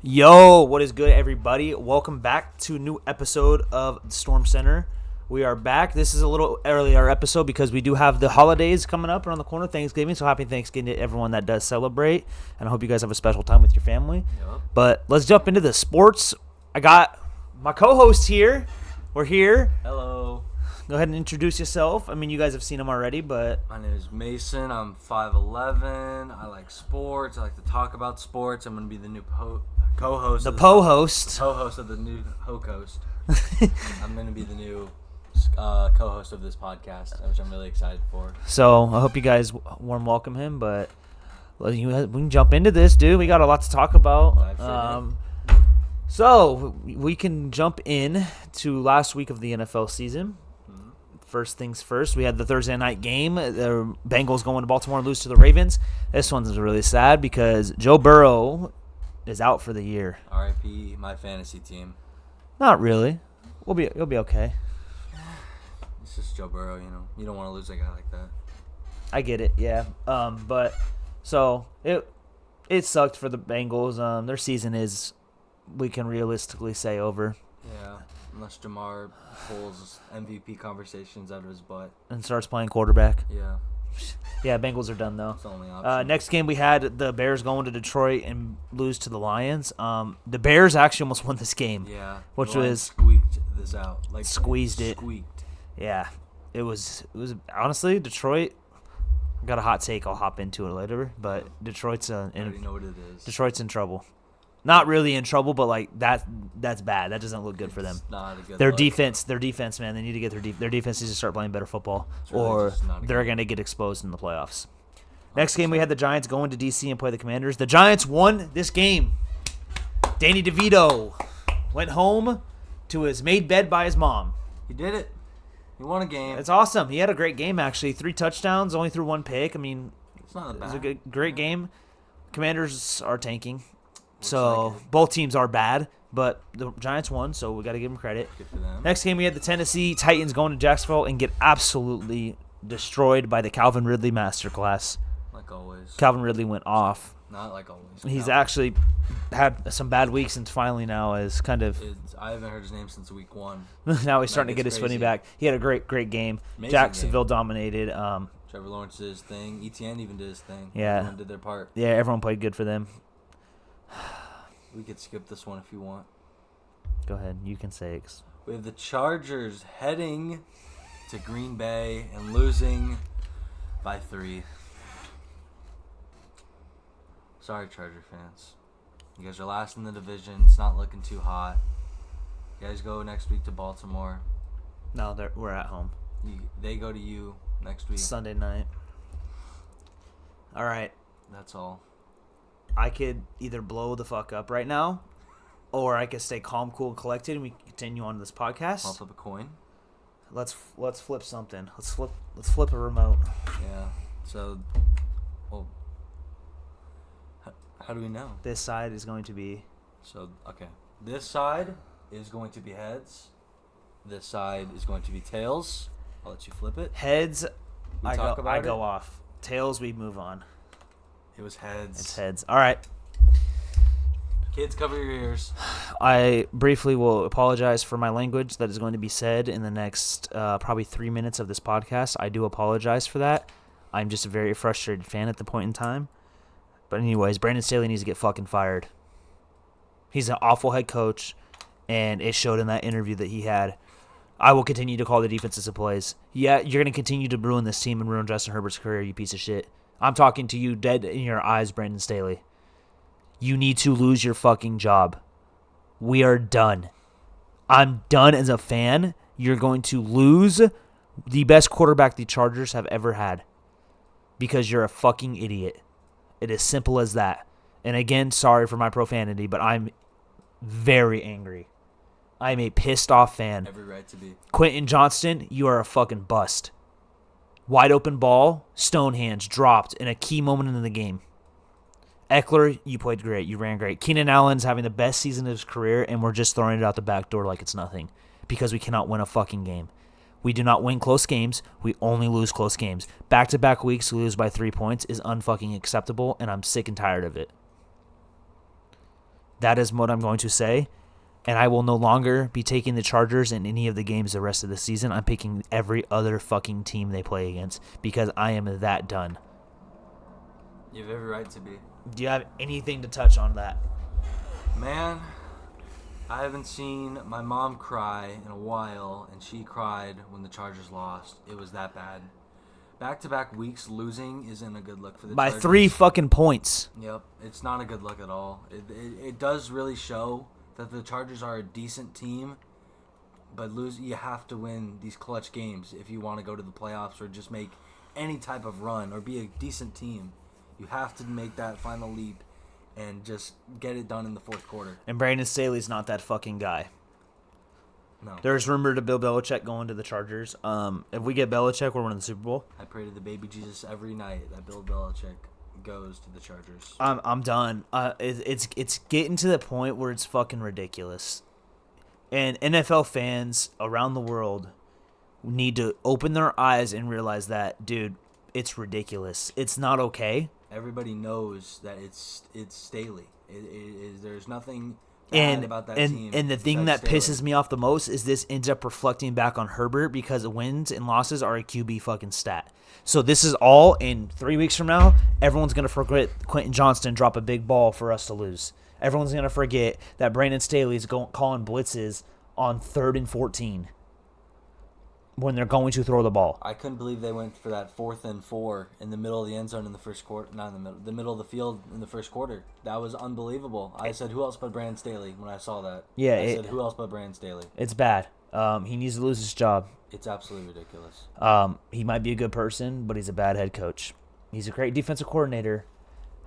Yo, what is good, everybody? Welcome back to a new episode of Storm Center. We are back. This is a little earlier episode because we do have the holidays coming up around the corner, Thanksgiving. So happy Thanksgiving to everyone that does celebrate. And I hope you guys have a special time with your family. Yep. But let's jump into the sports. I got my co-host here. We're here. Hello. Go ahead and introduce yourself. I mean, you guys have seen him already, but My name is Mason. I'm 5'11". I like sports. I like to talk about sports. I'm going to be the new co-host. the of po-host. Co-host of the new Ho-Coast. I'm going to be the new co-host of this podcast, which I'm really excited for. So I hope you guys warm welcome him, but we can jump into this, dude. We got a lot to talk about. So we can jump in to last week of the NFL season. First things first, we had the Thursday night game. The Bengals going to Baltimore and lose to the Ravens. This one's really sad because Joe Burrow is out for the year. R.I.P. my fantasy team. Not really. You'll be okay. It's just Joe Burrow, You don't want to lose a guy like that. I get it, yeah. But so it sucked for the Bengals. Their season is, we can realistically say, over. Yeah, unless Jamar pulls MVP conversations out of his butt And starts playing quarterback. Yeah, Yeah, Bengals are done though. that's the only option. Next game we had the Bears going to Detroit and lose to the Lions. The Bears actually almost won this game. Yeah, Which the Lions was- squeaked this out, Squeezed it. Squeaked. Yeah, it was honestly Detroit. I got a hot take. I'll hop into it later. But Detroit's I already know what it is. Detroit's in trouble. Not really in trouble, but like that's bad. That doesn't look good for them. It's not a good Their look. defense, man. They need to get their defense needs to start playing better football, really or just not a they're good- gonna get exposed in the playoffs. Next game we had the Giants going to DC and play the Commanders. The Giants won this game. Danny DeVito went home to his made bed by his mom. He did it. He won a game. It's awesome. He had a great game actually. 3 touchdowns, only threw 1 pick. I mean, It's not it that was bad. a great game. Commanders are tanking, Looks so like it. both teams are bad. But the Giants won, so we got to give them credit. Good for them. Next game, we had the Tennessee Titans going to Jacksonville and get absolutely destroyed by the Calvin Ridley masterclass. Like always. Calvin Ridley went off. Not like always. He's No. actually had some bad weeks and finally now is kind of I haven't heard his name since week 1. now he's starting to get gets his footing crazy. back. He had a great game. Amazing Jacksonville dominated. Trevor Lawrence did his thing. ETN even did his thing. Yeah. Everyone did their part. Yeah, everyone played good for them. We could skip this one if you want. Go ahead, you can say it. We have the Chargers heading to Green Bay and losing by 3. Sorry, Charger fans. You guys are last in the division. It's not looking too hot. You guys go next week to Baltimore. No, we're at home. They go to you next week. Sunday night. All right. That's all. I could either blow the fuck up right now, or I could stay calm, cool, and collected, and we can continue on this podcast. I'll flip a coin. Let's flip something. Let's flip a remote. Yeah. So, well, how do we know? This side is going to be So, okay. This side is going to be heads. This side is going to be tails. I'll let you flip it. heads. We I talk go about it. off. Tails, we move on. It was heads. It's heads. All right. Kids, cover your ears. I briefly will apologize for my language that is going to be said in the next probably 3 minutes of this podcast. I do apologize for that. I'm just a very frustrated fan at the point in time. But anyways, Brandon Staley needs to get fucking fired. He's an awful head coach, and it showed in that interview that he had. I will continue to call the defenses of plays. Yeah, you're going to continue to ruin this team and ruin Justin Herbert's career, you piece of shit. I'm talking to you dead in your eyes, Brandon Staley. You need to lose your fucking job. We are done. I'm done as a fan. You're going to lose the best quarterback the Chargers have ever had because you're a fucking idiot. It is simple as that. And again, sorry for my profanity, but I'm very angry. I'm a pissed off fan. Every right to be. Quentin Johnston, you are a fucking bust. Wide open ball, stone hands, dropped in a key moment in the game. Eckler, you played great. You ran great. Keenan Allen's having the best season of his career, and we're just throwing it out the back door like it's nothing because we cannot win a fucking game. We do not win close games. We only lose close games. Back-to-back weeks we lose by 3 points is unfucking acceptable, and I'm sick and tired of it. That is what I'm going to say. And I will no longer be taking the Chargers in any of the games the rest of the season. I'm picking every other fucking team they play against because I am that done. You have every right to be. Do you have anything to touch on that? Man, I haven't seen my mom cry in a while, and she cried when the Chargers lost. It was that bad. Back-to-back weeks losing isn't a good look for the By Chargers. 3 fucking points. Yep, it's not a good look at all. It does really show that the Chargers are a decent team, but you have to win these clutch games if you want to go to the playoffs or just make any type of run or be a decent team. You have to make that final leap and just get it done in the fourth quarter. And Brandon Staley's not that fucking guy. No. There's rumor to Bill Belichick going to the Chargers. If we get Belichick, we're winning the Super Bowl. I pray to the baby Jesus every night that Bill Belichick goes to the Chargers. I'm done. It's getting to the point where it's fucking ridiculous. And NFL fans around the world need to open their eyes and realize that, dude, it's ridiculous. It's not okay. Everybody knows that it's Staley. There's nothing bad about that team. And the thing that pisses me off the most is this ends up reflecting back on Herbert because wins and losses are a QB fucking stat. So this is all in 3 weeks from now. Everyone's going to forget Quentin Johnston drop a big ball for us to lose. Everyone's going to forget that Brandon Staley's calling blitzes on 3rd and 14 when they're going to throw the ball. I couldn't believe they went for that 4th and 4 in the middle of the end zone in the first quarter. Not in the middle of the field in the first quarter. That was unbelievable. I said, who else but Brandon Staley when I saw that? Yeah, I said, who else but Brandon Staley? It's bad. He needs to lose his job. It's absolutely ridiculous. He might be a good person, but he's a bad head coach. He's a great defensive coordinator.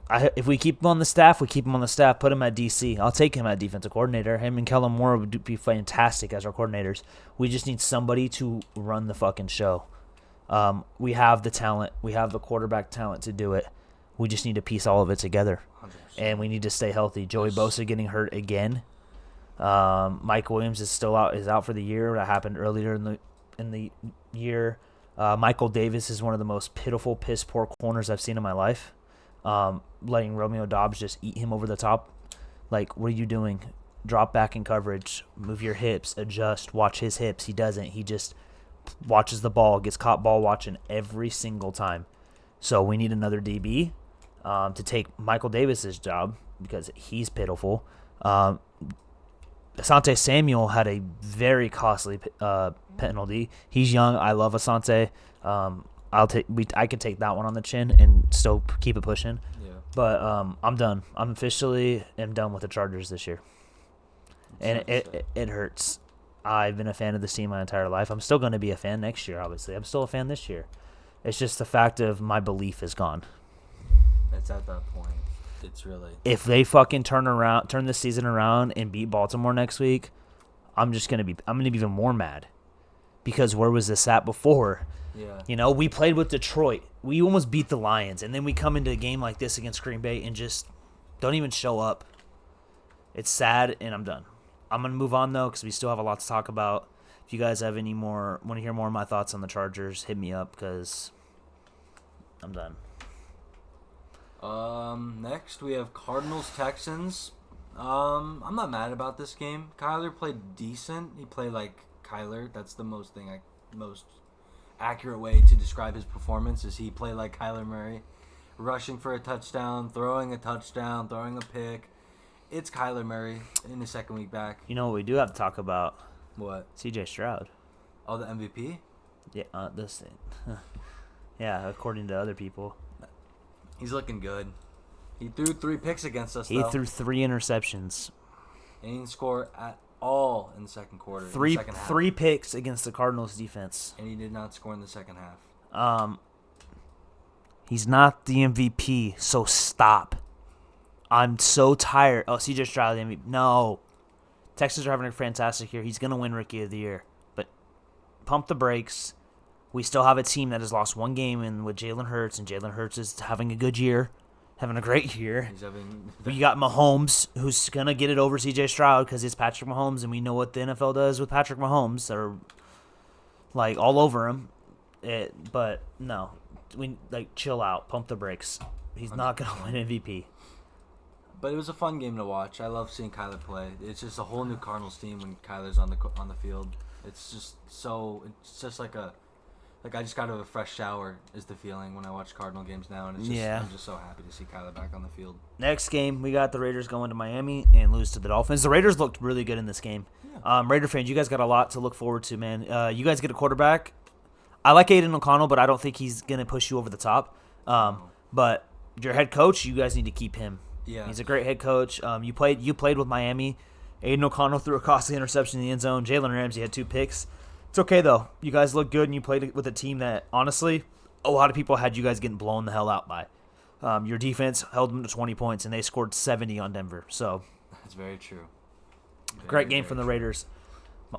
If we keep him on the staff, we keep him on the staff. Put him at DC. I'll take him at defensive coordinator. Him and Kellen Moore would be fantastic as our coordinators. We just need somebody to run the fucking show. We have the talent. We have the quarterback talent to do it. We just need to piece all of it together. 100%. And we need to stay healthy. Joey Bosa getting hurt again. Mike Williams is still out. Is out for the year. That happened earlier in the year. Michael Davis is one of the most pitiful, piss poor corners I've seen in my life. Letting Romeo Doubs just eat him over the top. Like, what are you doing? Drop back in coverage. Move your hips. Adjust. Watch his hips. He doesn't. He just watches the ball. Gets caught ball watching every single time. So we need another DB to take Michael Davis's job because he's pitiful. Asante Samuel had a very costly penalty. He's young. I love Asante. I could take that one on the chin and still keep it pushing. Yeah. But I'm done. I'm officially done with the Chargers this year, and it hurts. I've been a fan of this team my entire life. I'm still going to be a fan next year. Obviously, I'm still a fan this year. It's just the fact of my belief is gone. It's at that point. It's really. If they fucking turn the season around and beat Baltimore next week, I'm gonna be even more mad, because where was this at before? Yeah. You know, we played with Detroit. We almost beat the Lions, and then we come into a game like this against Green Bay and just don't even show up. It's sad, and I'm done. I'm gonna move on though, because we still have a lot to talk about. If you guys have want to hear more of my thoughts on the Chargers, hit me up, because I'm done. Next we have Cardinals-Texans. I'm not mad about this game. Kyler played decent. He played like Kyler. That's the most accurate way to describe his performance, is he played like Kyler Murray. Rushing for a touchdown, throwing a pick. It's Kyler Murray in his second week back. You know what we do have to talk about? What? CJ Stroud. Oh, the MVP? Yeah, this thing. Yeah, according to other people. He's looking good. He threw 3 picks against us, He though. threw 3 interceptions. And he didn't score at all in the second quarter. Three second half. 3 picks against the Cardinals defense. And he did not score in the second half. He's not the MVP, so stop. I'm so tired. Oh, CJ Stroud, the MVP. No. Texans are having a fantastic year. He's going to win Rookie of the Year. But pump the brakes. We still have a team that has lost 1 game with Jalen Hurts, and Jalen Hurts is having a good year, having a great year. He's having. We got Mahomes, who's going to get it over CJ Stroud because it's Patrick Mahomes, and we know what the NFL does with Patrick Mahomes. They're, like, all over him. But, no. Chill out. Pump the brakes. He's not going to win MVP. But it was a fun game to watch. I love seeing Kyler play. It's just a whole new Cardinals team when Kyler's on the field. It's just like I just got out of a fresh shower is the feeling when I watch Cardinal games now, and I'm just so happy to see Kyler back on the field. Next game, we got the Raiders going to Miami and lose to the Dolphins. The Raiders looked really good in this game. Yeah. Raider fans, you guys got a lot to look forward to, man. You guys get a quarterback. I like Aiden O'Connell, but I don't think he's going to push you over the top. But your head coach, you guys need to keep him. Yeah. He's a great head coach. You played with Miami. Aiden O'Connell threw a costly interception in the end zone. Jalen Ramsey had 2 picks. It's okay, though. You guys look good, and you played with a team that, honestly, a lot of people had you guys getting blown the hell out by. Your defense held them to 20 points, and they scored 70 on Denver. So that's very true. Great game from the Raiders.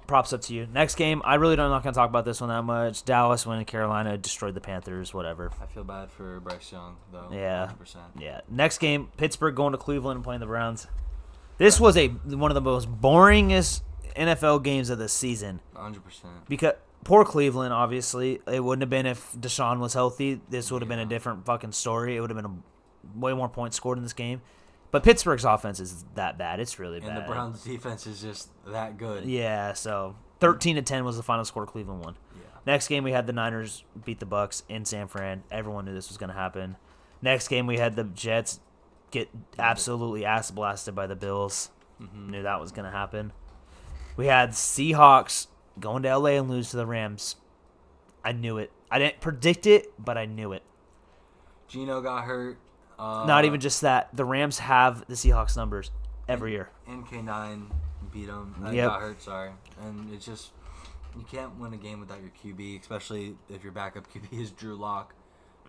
Props up to you. Next game, I'm not going to talk about this one that much. Dallas winning, Carolina destroyed the Panthers, whatever. I feel bad for Bryce Young, though. Yeah. 100%. Yeah. Next game, Pittsburgh going to Cleveland and playing the Browns. This was one of the most boringest NFL games of the season. 100%. Because poor Cleveland, obviously. It wouldn't have been if Deshaun was healthy. This would have been a different fucking story. It would have been way more points scored in this game. But Pittsburgh's offense is that bad. It's really bad. And the Browns' defense is just that good. Yeah, so 13-10 was the final score. Cleveland won. Yeah. Next game, we had the Niners beat the Bucks in San Fran. Everyone knew this was going to happen. Next game, we had the Jets get absolutely ass blasted by the Bills. Mm-hmm. Knew that was going to happen. We had Seahawks going to LA and lose to the Rams. I knew it. I didn't predict it, but I knew it. Gino got hurt. Not even just that. The Rams have the Seahawks numbers every year. MK9 beat them. Yep. Got hurt, sorry. And it's just, you can't win a game without your QB, especially if your backup QB is Drew Lock.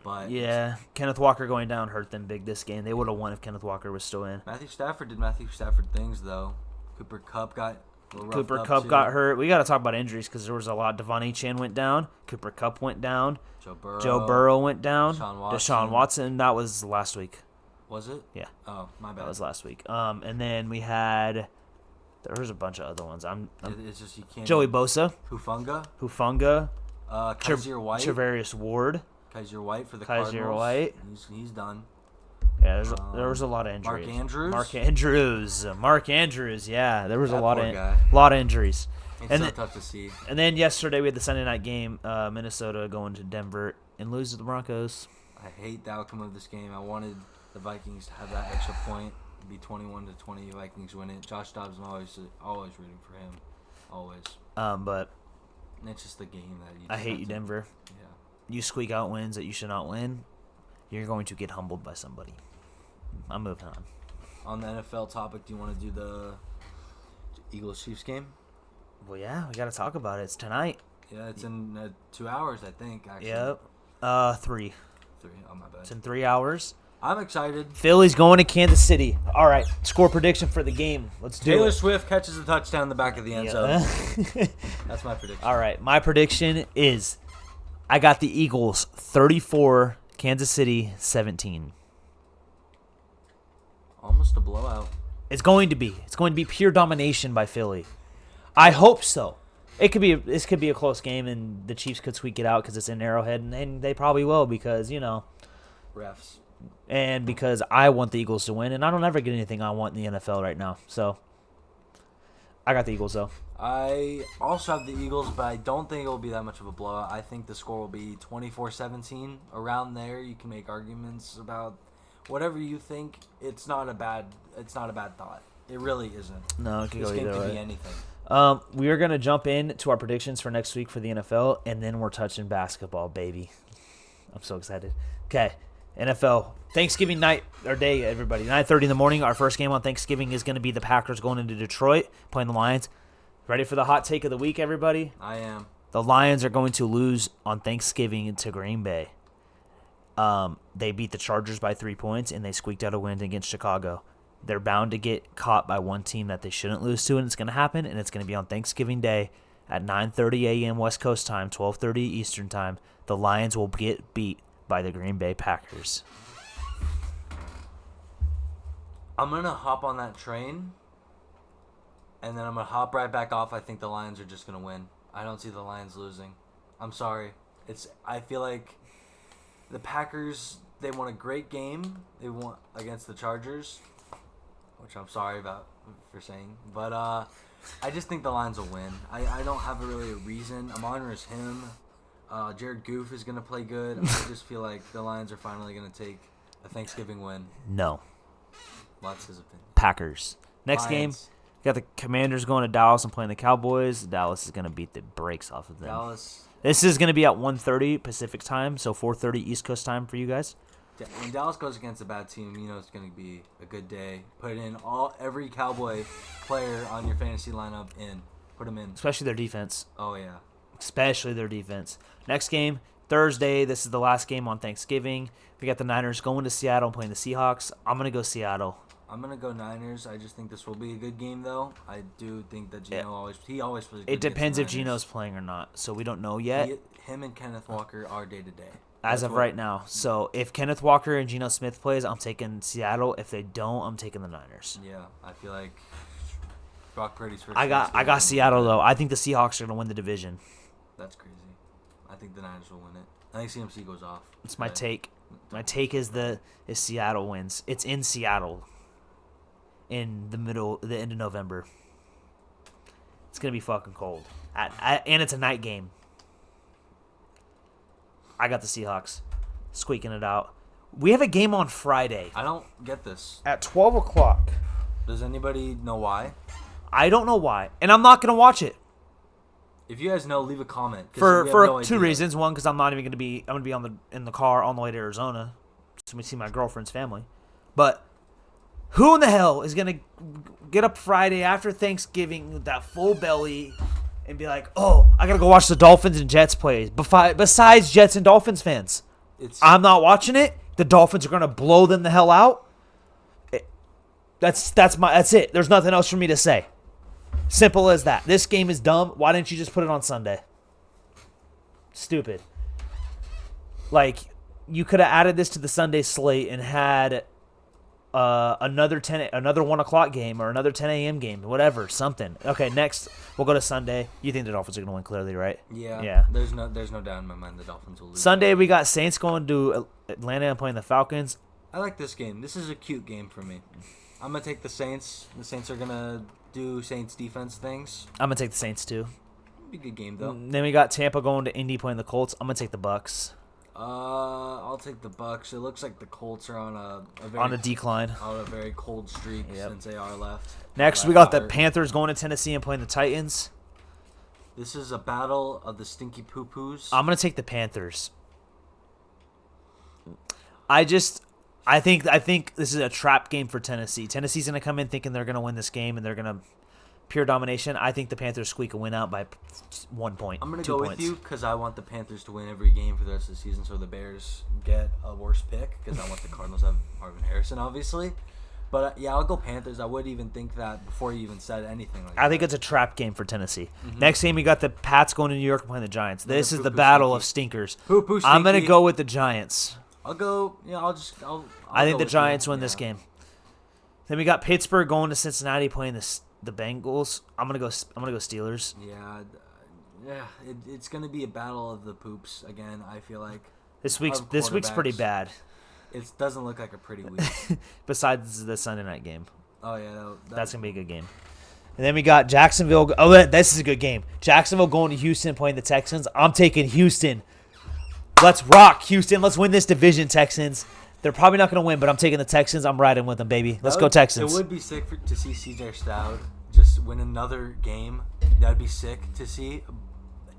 But yeah, Kenneth Walker going down hurt them big this game. They would have won if Kenneth Walker was still in. Matthew Stafford did Matthew Stafford things, though. Cooper Kupp got got hurt. We got to talk about injuries because there was a lot. Devon Achane went down. Cooper Kupp went down. Joe Burrow went down. Deshaun Watson. That was last week. Was it? Yeah. Oh, my bad. That was last week. And then we had. There was a bunch of other ones. It's just you can't. Joey Bosa. Hufanga. Kaiser White. Travarius Ward. Kaiser White for the Kaiser Cardinals. White. He's done. Yeah, there was a lot of injuries. Mark Andrews. Yeah, there was a lot of injuries. It's tough to see. And then yesterday we had the Sunday night game, Minnesota going to Denver and lose to the Broncos. I hate the outcome of this game. I wanted the Vikings to have that extra point, be 21-20. Vikings win it. Josh Dobbs, I'm always rooting for him, always. But it's just the game that I hate you, Denver. Yeah. You squeak out wins that you should not win. You're going to get humbled by somebody. I'm moving on. On the NFL topic, do you want to do the Eagles-Chiefs game? Well, yeah, we got to talk about it. It's tonight. Yeah, it's in 2 hours, I think, actually. Yep. 3. 3, oh, my bad. It's in 3 hours. I'm excited. Philly's going to Kansas City. All right, score prediction for the game. Let's do it. Taylor Swift catches a touchdown in the back of the end zone. That's my prediction. All right, my prediction is I got the Eagles 34, Kansas City 17. Almost a blowout. It's going to be. It's going to be pure domination by Philly. I hope so. This could be a close game, and the Chiefs could squeak it out because it's in Arrowhead, and they probably will because, refs. And because I want the Eagles to win, and I don't ever get anything I want in the NFL right now. So, I got the Eagles, though. I also have the Eagles, but I don't think it will be that much of a blowout. I think the score will be 24-17. Around there, you can make arguments about whatever you think. It's not a bad thought. It really isn't. No, it could go either way. This game could be anything. We are going to jump into our predictions for next week for the NFL, and then we're touching basketball, baby. I'm so excited. Okay, NFL. Thanksgiving night, or day, everybody. 9:30 in the morning. Our first game on Thanksgiving is going to be the Packers going into Detroit, playing the Lions. Ready for the hot take of the week, everybody? I am. The Lions are going to lose on Thanksgiving to Green Bay. They beat the Chargers by 3 points, and they squeaked out a win against Chicago. They're bound to get caught by one team that they shouldn't lose to, and it's going to happen, and it's going to be on Thanksgiving Day at 9:30 a.m. West Coast time, 12:30 Eastern time. The Lions will get beat by the Green Bay Packers. I'm going to hop on that train, and then I'm going to hop right back off. I think the Lions are just going to win. I don't see the Lions losing. I'm sorry. I feel like the Packers, they won a great game. They won against the Chargers. which I'm sorry about for saying. But I just think the Lions will win. I don't have really a reason. Amon-Ra is him. Jared Goff is going to play good. I just feel like the Lions are finally going to take a Thanksgiving win. No. Well, that's his opinion. Packers. Next game, Lions. got the Commanders going to Dallas and playing the Cowboys. Dallas is going to beat the brakes off of them. Dallas. This is going to be at 1:30 Pacific time, so 4:30 East Coast time for you guys. When Dallas goes against a bad team, you know it's going to be a good day. Put in every Cowboy player on your fantasy lineup in. Put them in. Especially their defense. Oh, yeah. Especially their defense. Next game, Thursday. This is the last game on Thanksgiving. We got the Niners going to Seattle and playing the Seahawks. I'm going to go Seattle. I'm going to go Niners. I just think this will be a good game, though. I do think that Geno always plays good. It depends if against the Niners. Geno's playing or not, so we don't know yet. Him and Kenneth Walker are day-to-day. As of right now. So if Kenneth Walker and Geno Smith plays, I'm taking Seattle. If they don't, I'm taking the Niners. Yeah, I feel like Brock Purdy's first. I got Seattle though. I think the Seahawks are gonna win the division. That's crazy. I think the Niners will win it. I think CMC goes off. It's my take. My take is Seattle wins. It's in Seattle. In the end of November. It's gonna be fucking cold. And it's a night game. I got the Seahawks squeaking it out. We have a game on Friday I don't get this. at 12 o'clock. Does anybody know why? I don't know why, and I'm not gonna watch it If you guys know, leave a comment. 'Cause for we have no two idea. reasons. One, because I'm not even gonna be. I'm gonna be in the car on the way to Arizona to see my girlfriend's family. But who in the hell is gonna get up Friday after Thanksgiving with that full belly and be like, "Oh, I gotta go watch the Dolphins and Jets play"? Besides Jets and Dolphins fans, I'm not watching it. The Dolphins are gonna blow them the hell out. That's it. There's nothing else for me to say. Simple as that. This game is dumb. Why didn't you just put it on Sunday? Stupid. Like, you could have added this to the Sunday slate and had another 1 o'clock game or another 10 a.m. game, whatever, something. Okay, next we'll go to Sunday. You think the Dolphins are going to win clearly, right? Yeah. There's no doubt in my mind the Dolphins will lose. Sunday we got Saints going to Atlanta and playing the Falcons. I like this game. This is a cute game for me. I'm gonna take the Saints. The Saints are gonna do Saints defense things. I'm going to take the Saints too. Be a good game though. Then we got Tampa going to Indy playing the Colts. I'm going to take the Bucks. I'll take the Bucks. It looks like the Colts are on On a decline. on a very cold streak since AR left. Next, we got the Panthers going to Tennessee and playing the Titans. This is a battle of the stinky poo-poos. I'm going to take the Panthers. I think this is a trap game for Tennessee. Tennessee's going to come in thinking they're going to win this game and they're going to pure domination. I think the Panthers squeak a win out by 1 point. I'm going to 2 go points. with you because I want the Panthers to win every game for the rest of the season so the Bears get a worse pick because I want the Cardinals to have Marvin Harrison, obviously. But, yeah, I'll go Panthers. I would even think that before you even said anything like that. I think it's a trap game for Tennessee. Next game, we got the Pats going to New York and playing the Giants. This is the battle of stinkers. Poo-poo I'm going to stinky. go with the Giants. I'll go. Yeah, I think go the with Giants you. win this Yeah. game. Then we got Pittsburgh going to Cincinnati playing the Bengals. I'm gonna go Steelers. Yeah. It's gonna be a battle of the poops again. I feel like This week's pretty bad. it doesn't look like a pretty week. Besides the Sunday night game, Oh yeah, that's gonna be a good game. And then we got Jacksonville. Oh, this is a good game. Jacksonville going to Houston playing the Texans. I'm taking Houston. Let's rock, Houston. Let's win this division, Texans. They're probably not going to win, but I'm taking the Texans. I'm riding with them, baby. Let's go Texans. It would be sick to see CJ Stroud just win another game. That'd be sick to see.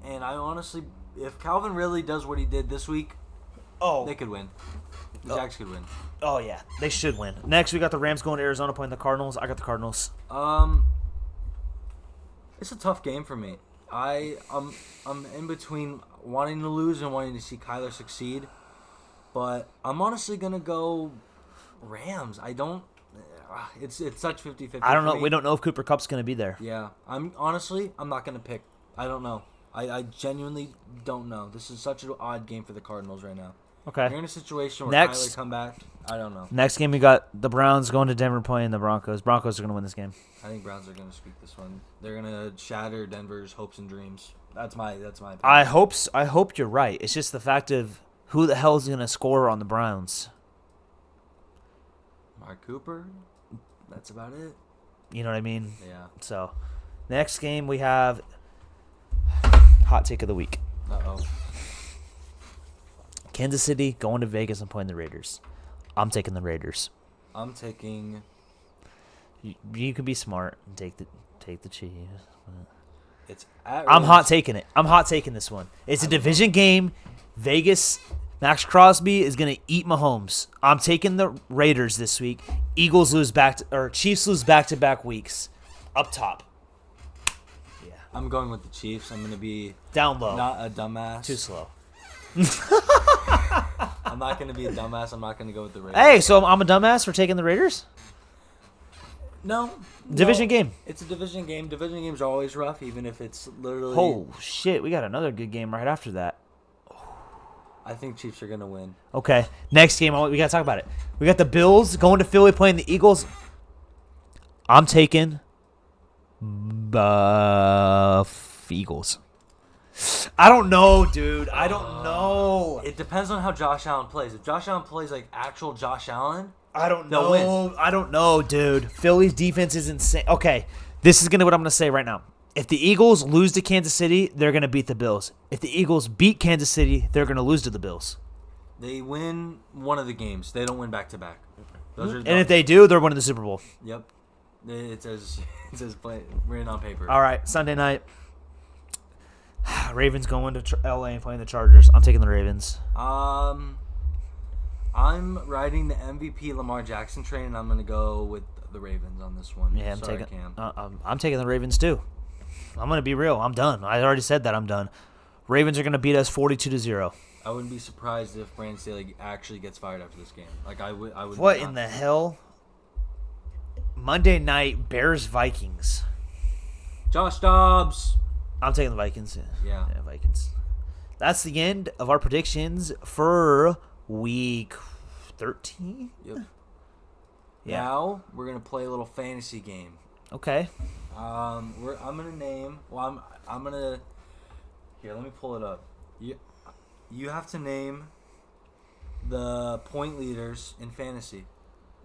And I honestly, if Calvin really does what he did this week, they could win. The Jags could win. Oh, yeah. They should win. Next, we got the Rams going to Arizona playing the Cardinals. I got the Cardinals. It's a tough game for me. I'm in between wanting to lose and wanting to see Kyler succeed. But I'm honestly going to go Rams. I don't – it's such 50-50 I don't know. for me. We don't know if Cooper Kupp's going to be there. Yeah. I'm not going to pick. I don't know. I genuinely don't know. This is such an odd game for the Cardinals right now. Okay. You're in a situation where Next. Kyler come back. I don't know. Next game, we got the Browns going to Denver playing the Broncos. Broncos are going to win this game. I think Browns are going to squeak this one. They're going to shatter Denver's hopes and dreams. That's my opinion. I hope you're right. It's just the fact of who the hell is going to score on the Browns. Mark Cooper? That's about it. You know what I mean? Yeah. So, next game we have hot take of the week. Uh-oh. Kansas City going to Vegas and playing the Raiders. I'm taking the Raiders. I'm taking... You can be smart and take the Chiefs. It's at I'm hot Raiders. taking it. I'm hot taking this one. It's a division game. Vegas, Max Crosby is going to eat Mahomes. I'm taking the Raiders this week. Chiefs lose back-to-back weeks. Up top. Yeah. I'm going with the Chiefs. I'm going to be Down low. not a dumbass. Too slow. I'm not going to be a dumbass. I'm not going to go with the Raiders. Hey, so I'm a dumbass for taking the Raiders? No. Division game. It's a division game. Division games are always rough, even if it's literally... Oh, shit. We got another good game right after that. I think Chiefs are going to win. Okay. Next game, we got to talk about it. We got the Bills going to Philly playing the Eagles. I'm taking Eagles. I don't know, dude. I don't know. It depends on how Josh Allen plays. If Josh Allen plays like actual Josh Allen... I don't They'll know. win. I don't know, dude. Philly's defense is insane. Okay. This is what I'm going to say right now. If the Eagles lose to Kansas City, they're going to beat the Bills. If the Eagles beat Kansas City, they're going to lose to the Bills. They win one of the games. They don't win back-to-back. Those are And if they do, they're winning the Super Bowl. Yep. It says written on paper. All right, Sunday night. Ravens going to L.A. and playing the Chargers. I'm taking the Ravens. I'm riding the MVP Lamar Jackson train, and I'm going to go with the Ravens on this one. Yeah, Sorry, Cam. I'm taking the Ravens too. I'm going to be real. I'm done. I already said that I'm done. Ravens are going to beat us 42-0. I wouldn't be surprised if Brandon Staley actually gets fired after this game. Like I would. What in the hell? Monday night, Bears-Vikings. Josh Dobbs. I'm taking the Vikings. Yeah. Vikings. That's the end of our predictions for week 13. Yep. Yeah. Now we're gonna play a little fantasy game. Okay. I'm gonna name. Well, I'm gonna. Here, let me pull it up. You have to name the point leaders in fantasy.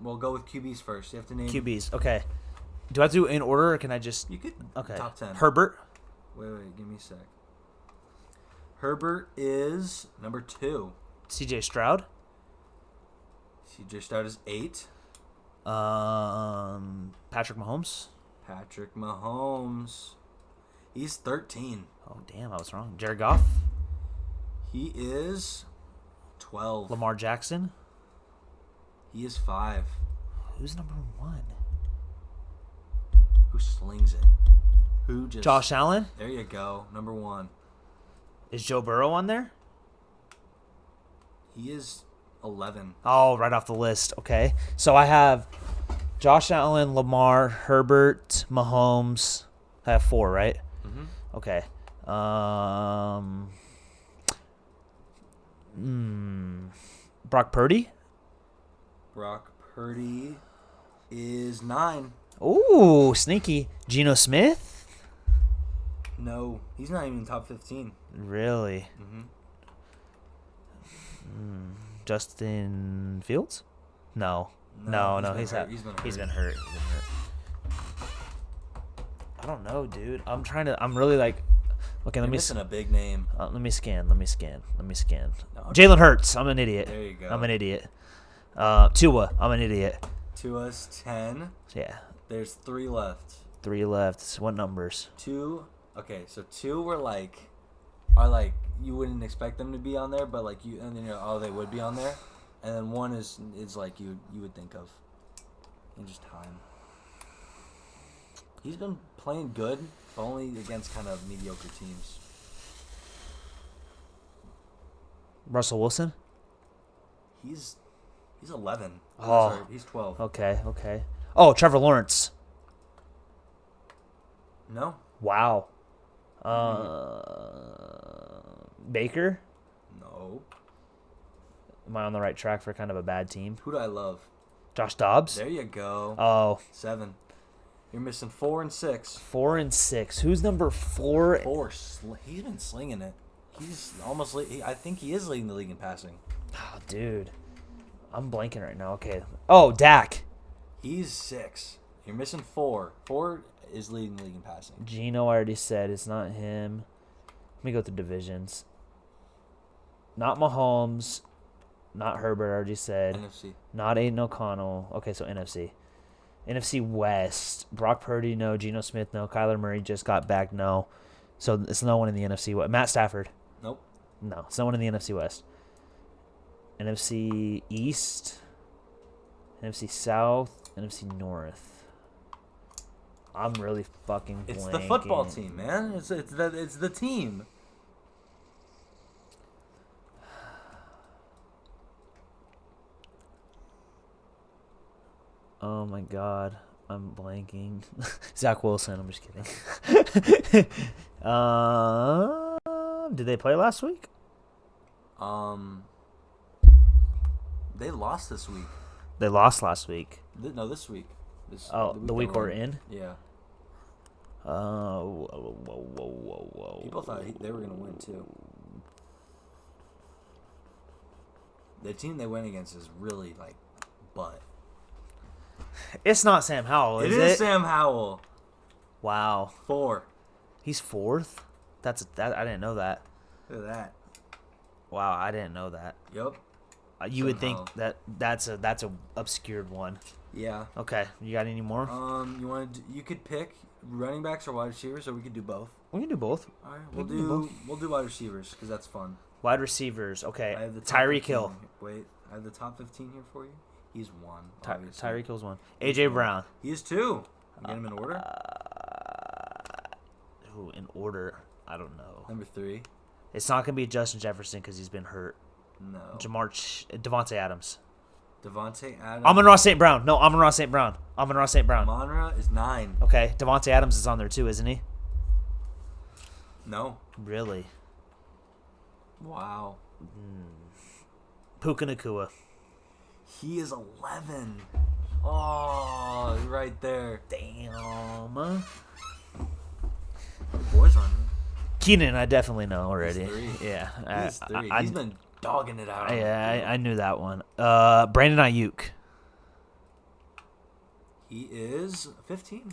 We'll go with QBs first. You have to name QBs. Okay. Do I have to do it in order, or can I just? You could. Okay. Top 10. Herbert. Wait. Give me a sec. Herbert is number 2. C.J. Stroud. CJ Stroud is 8. Patrick Mahomes. Patrick Mahomes. He's 13. Oh damn, I was wrong. Jared Goff. He is 12. Lamar Jackson. He is 5. Who's number 1? Who slings it? Who just... Josh Allen. There you go. Number 1. Is Joe Burrow on there? He is 11. Oh, right off the list. Okay. So I have Josh Allen, Lamar, Herbert, Mahomes. I have 4, right? Mm-hmm. Okay. Brock Purdy. Brock Purdy is 9. Ooh, sneaky. Geno Smith. No, he's not even top 15. Really? Mm-hmm. Justin Fields? No. He's been hurt. I don't know, dude. I'm really like. Okay, You're let me. missing a big name. Let me scan. No, okay. Jalen Hurts. I'm an idiot. There you go. I'm an idiot. Tua. I'm an idiot. Tua's 10. Yeah. There's 3 left. 3 left. What numbers? 2. Okay, so 2 are like you wouldn't expect them to be on there, but like you, and then they would be on there, and then 1 is like you would think of in just time. He's been playing good, but only against kind of mediocre teams. Russell Wilson. He's 11. Oh. Sorry, he's 12. Okay. Oh, Trevor Lawrence. No. Wow. Baker. No. Am I on the right track for kind of a bad team? Who do I love? Josh Dobbs. There you go. Oh. 7. You're missing 4 and 6. 4 and 6. Who's number 4? 4. He's been slinging it. He's almost. I think he is leading the league in passing. Oh, dude. I'm blanking right now. Okay. Oh, Dak. He's 6. You're missing 4. 4 is leading the league in passing. Geno, I already said it's not him. Let me go through divisions. Not Mahomes. Not Herbert, I already said. NFC. Not Aiden O'Connell. Okay, so NFC. NFC West. Brock Purdy, no. Geno Smith, no. Kyler Murray just got back, no. So it's no one in the NFC West. Matt Stafford. Nope. No, it's no one in the NFC West. NFC East. NFC South. NFC North. I'm really fucking It's blanking. the football team, man. It's the team. Oh my god, I'm blanking. Zach Wilson. I'm just kidding. Did they play last week? They lost this week. They lost last week. No, this week. The week we're in. Yeah. Whoa. People thought they were gonna win too. The team they went against is really like butt. It's not Sam Howell, is It is Sam Howell. Wow. 4. He's 4th? That I didn't know that. Look at that. Wow, I didn't know that. Yep. You would Sam think that's a obscured one. Yeah. Okay, you got any more? You could pick running backs or wide receivers, or we could do both. We can do both. All right, We can do we'll do wide receivers because that's fun. Wide receivers. Okay. I have the top Tyreek 15 Hill. here. Wait, I have the top 15 here for you. He's 1. obviously. Tyreek Hill's 1. He's AJ 1. Brown. He is 2. Get him in order. Who in order? I don't know. Number 3. It's not gonna be Justin Jefferson because he's been hurt. No. Devontae Adams. Devontae Adams. Amon-Ra St. Brown. No, Amon-Ra St. Brown. Amon-Ra St. Brown. Monra is 9. Okay, Devontae Adams is on there too, isn't he? No. Really? Wow. Puka Nacua. He is 11. Oh, right there. Damn. The boys on him. Keenan, I definitely know already. He's 3. Yeah. He's 3. I He's been dogging it out. I knew that one. Brandon Ayuk. He is 15.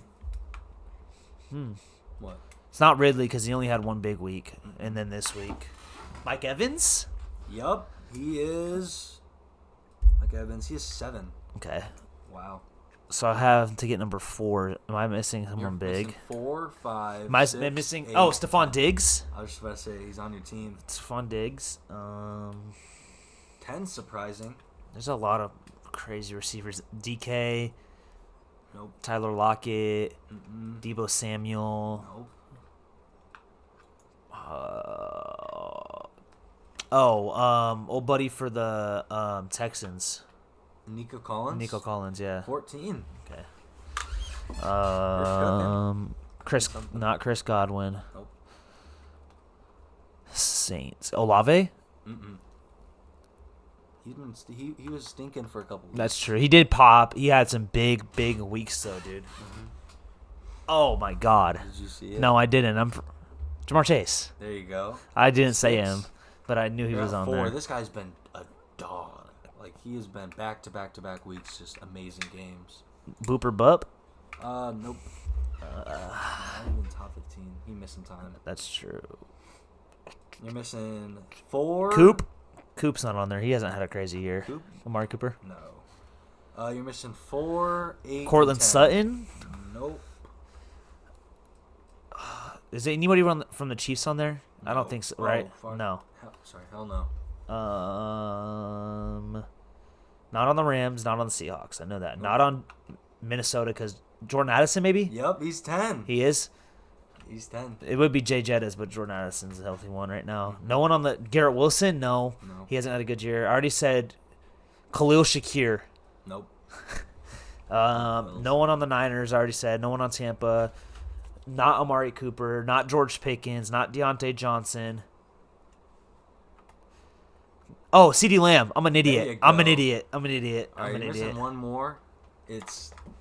What? It's not Ridley because he only had one big week, and then this week. Mike Evans. Yup. He is. Mike Evans. He is 7. Okay. Wow. So I have to get number 4. Am I missing someone You're big? missing 4, 5. Am I 6, missing? 8. Oh, Stephon Diggs. I was just about to say he's on your team. Stephon Diggs. 10 surprising. There's a lot of crazy receivers. DK. Nope. Tyler Lockett. Mm-mm. Debo Samuel. Nope. Old buddy for the Texans. Nico Collins. Nico Collins, yeah. 14. Okay. Something. Not Chris Godwin. Nope. Saints. Olave? Mm-mm. He was stinking for a couple weeks. That's true. He did pop. He had some big weeks though, dude. Oh my God. Did you see it? No, I didn't. Jamar Chase. There you go. I didn't say 6. him, but I knew he You're was at on 4. there. This guy's been a dog. Like he has been back to back to back weeks, just amazing games. Booper Bup. Nope. Not even top 15. He missed some time. That's true. You're missing 4. Coop. Coop's not on there. He hasn't had a crazy year. Coop? Amari Cooper. No. You're missing 4, 8, Cortland 10. Sutton. Nope. Is there anybody from the Chiefs on there? I don't No. think so. Oh, Right? fuck. No. Hell no. Not on the Rams. Not on the Seahawks. I know that. Not on Minnesota because Jordan Addison maybe. Yep, he's 10. He is. He's 10. It would be Jay Jettas, but Jordan Addison's a healthy one right now. No one on the Garrett Wilson. No, No. he hasn't had a good year. I already said Khalil Shakir. Nope. No one on the Niners. I already said no one on Tampa. Not Amari Cooper. Not George Pickens. Not Deontay Johnson. Oh, CeeDee Lamb. I'm an idiot. you I'm an go. idiet. I'm an idiot. All I'm right, an you're idiot. missing one more.